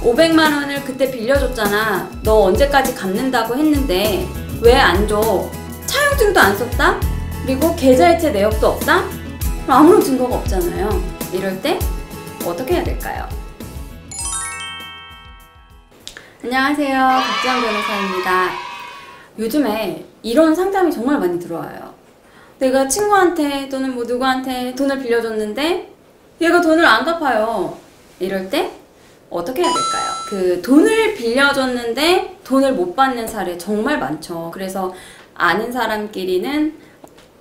500만 원을 그때 빌려줬잖아. 너 언제까지 갚는다고 했는데 왜 안 줘? 차용증도 안 썼다? 그리고 계좌이체 내역도 없다? 아무런 증거가 없잖아요. 이럴 때 어떻게 해야 될까요? 안녕하세요. 박지영 변호사입니다. 요즘에 이런 상담이 정말 많이 들어와요. 내가 친구한테 또는 뭐 누구한테 돈을 빌려줬는데 얘가 돈을 안 갚아요. 이럴 때 어떻게 해야 될까요? 그 돈을 빌려줬는데 돈을 못 받는 사례 정말 많죠. 그래서 아는 사람끼리는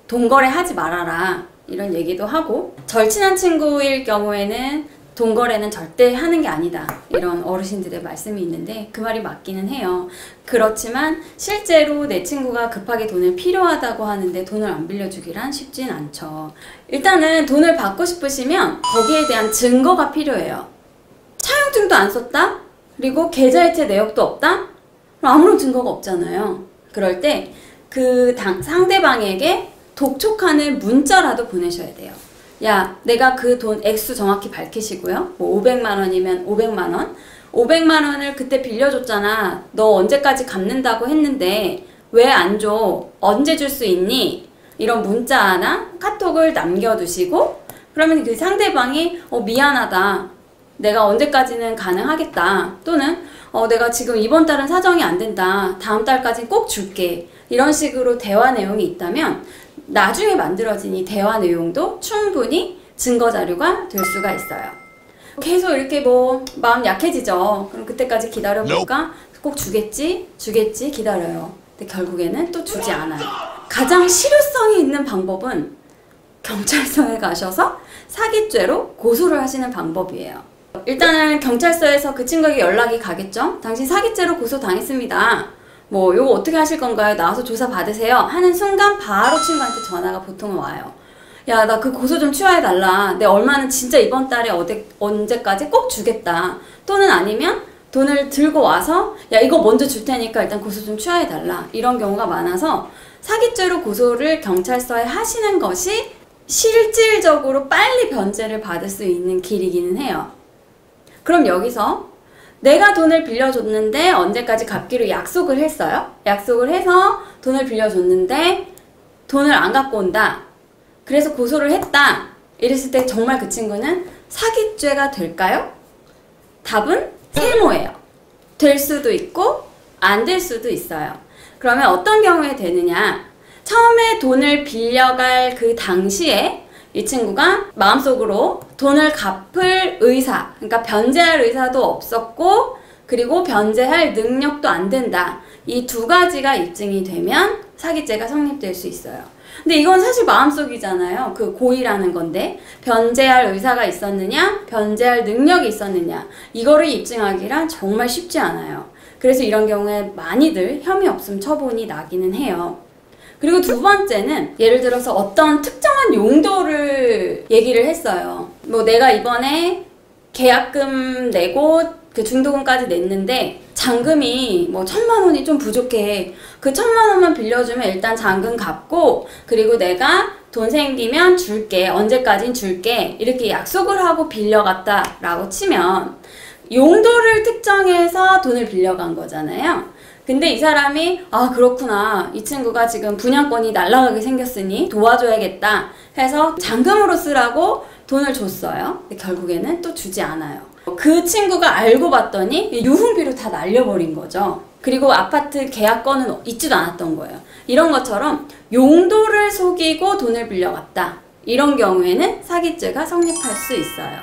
돈 거래 하지 말아라 이런 얘기도 하고, 절친한 친구일 경우에는 돈 거래는 절대 하는 게 아니다 이런 어르신들의 말씀이 있는데 그 말이 맞기는 해요. 그렇지만 실제로 내 친구가 급하게 돈을 필요하다고 하는데 돈을 안 빌려주기란 쉽진 않죠. 일단은 돈을 받고 싶으시면 거기에 대한 증거가 필요해요. 차용증도 안 썼다? 그리고 계좌이체 내역도 없다? 아무런 증거가 없잖아요. 그럴 때 그 상대방에게 독촉하는 문자라도 보내셔야 돼요. 야, 내가 그 돈 액수 정확히 밝히시고요. 뭐 500만 원이면 500만 원. 500만 원을 그때 빌려줬잖아. 너 언제까지 갚는다고 했는데 왜 안 줘? 언제 줄 수 있니? 이런 문자나 카톡을 남겨두시고, 그러면 그 상대방이 미안하다. 내가 언제까지는 가능하겠다. 또는 내가 지금 이번 달은 사정이 안 된다. 다음 달까지는 꼭 줄게. 이런 식으로 대화 내용이 있다면 나중에 만들어진 이 대화 내용도 충분히 증거 자료가 될 수가 있어요. 계속 이렇게 뭐 마음 약해지죠. 그럼 그때까지 기다려볼까? 꼭 주겠지 기다려요. 근데 결국에는 또 주지 않아요. 가장 실효성이 있는 방법은 경찰서에 가셔서 사기죄로 고소를 하시는 방법이에요. 일단은 경찰서에서 그 친구에게 연락이 가겠죠. 당신 사기죄로 고소당했습니다. 뭐 요거 어떻게 하실 건가요? 나와서 조사 받으세요 하는 순간 바로 친구한테 전화가 보통은 와요. 야, 나 그 고소 좀 취하해달라. 내 얼마는 진짜 이번 달에 언제까지 꼭 주겠다. 또는 아니면 돈을 들고 와서 야, 이거 먼저 줄 테니까 일단 고소 좀 취하해달라. 이런 경우가 많아서 사기죄로 고소를 경찰서에 하시는 것이 실질적으로 빨리 변제를 받을 수 있는 길이기는 해요. 그럼 여기서 내가 돈을 빌려줬는데 언제까지 갚기로 약속을 했어요. 약속을 해서 돈을 빌려줬는데 돈을 안 갖고 온다. 그래서 고소를 했다. 이랬을 때 정말 그 친구는 사기죄가 될까요? 답은 세모예요. 될 수도 있고 안 될 수도 있어요. 그러면 어떤 경우에 되느냐? 처음에 돈을 빌려갈 그 당시에 이 친구가 마음속으로 돈을 갚을 의사, 그러니까 변제할 의사도 없었고, 그리고 변제할 능력도 안 된다. 이 두 가지가 입증이 되면 사기죄가 성립될 수 있어요. 근데 이건 사실 마음속이잖아요. 그 고의라는 건데, 변제할 의사가 있었느냐, 변제할 능력이 있었느냐, 이거를 입증하기란 정말 쉽지 않아요. 그래서 이런 경우에 많이들 혐의 없음 처분이 나기는 해요. 그리고 두 번째는 예를 들어서 어떤 특정한 용도를 얘기를 했어요. 뭐 내가 이번에 계약금 내고 그 중도금까지 냈는데 잔금이 뭐 1000만 원이 좀 부족해. 그 1000만 원만 빌려주면 일단 잔금 갚고, 그리고 내가 돈 생기면 줄게. 언제까진 줄게. 이렇게 약속을 하고 빌려갔다 라고 치면 용도를 특정해서 돈을 빌려간 거잖아요. 근데 이 사람이 그렇구나, 이 친구가 지금 분양권이 날아가게 생겼으니 도와줘야겠다 해서 잔금으로 쓰라고 돈을 줬어요. 근데 결국에는 또 주지 않아요. 그 친구가 알고 봤더니 유흥비로 다 날려버린 거죠. 그리고 아파트 계약건은 있지도 않았던 거예요. 이런 것처럼 용도를 속이고 돈을 빌려갔다. 이런 경우에는 사기죄가 성립할 수 있어요.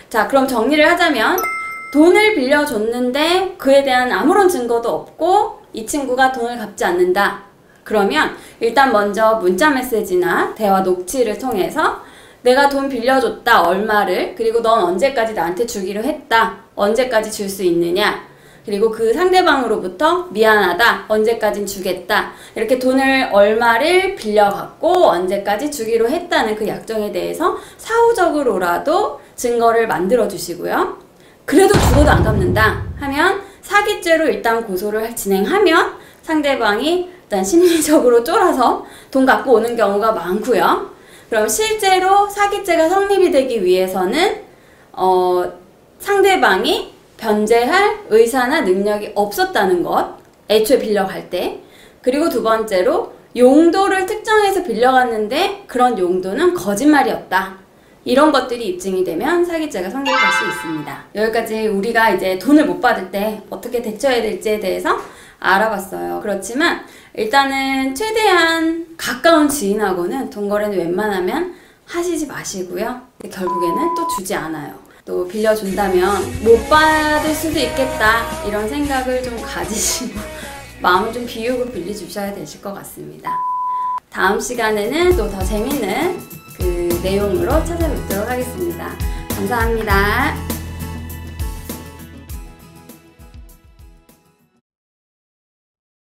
자, 그럼 정리를 하자면 돈을 빌려줬는데 그에 대한 아무런 증거도 없고 이 친구가 돈을 갚지 않는다. 그러면 일단 먼저 문자 메시지나 대화 녹취를 통해서 내가 돈 빌려줬다, 얼마를, 그리고 넌 언제까지 나한테 주기로 했다, 언제까지 줄 수 있느냐, 그리고 그 상대방으로부터 미안하다, 언제까진 주겠다, 이렇게 돈을 얼마를 빌려갖고 언제까지 주기로 했다는 그 약정에 대해서 사후적으로라도 증거를 만들어 주시고요. 그래도 죽어도 안 갚는다 하면 사기죄로 일단 고소를 진행하면 상대방이 일단 심리적으로 쫄아서 돈 갖고 오는 경우가 많고요. 그럼 실제로 사기죄가 성립이 되기 위해서는 상대방이 변제할 의사나 능력이 없었다는 것, 애초에 빌려갈 때. 그리고 두 번째로 용도를 특정해서 빌려갔는데 그런 용도는 거짓말이었다. 이런 것들이 입증이 되면 사기죄가 성립할 수 있습니다. 여기까지 우리가 이제 돈을 못 받을 때 어떻게 대처해야 될지에 대해서 알아봤어요. 그렇지만 일단은 최대한 가까운 지인하고는 돈 거래는 웬만하면 하시지 마시고요. 결국에는 또 주지 않아요. 또 빌려준다면 못 받을 수도 있겠다 이런 생각을 좀 가지시고 마음을 좀 비우고 빌려주셔야 되실 것 같습니다. 다음 시간에는 또 더 재밌는 그 내용으로 찾아뵙도록 하겠습니다. 감사합니다.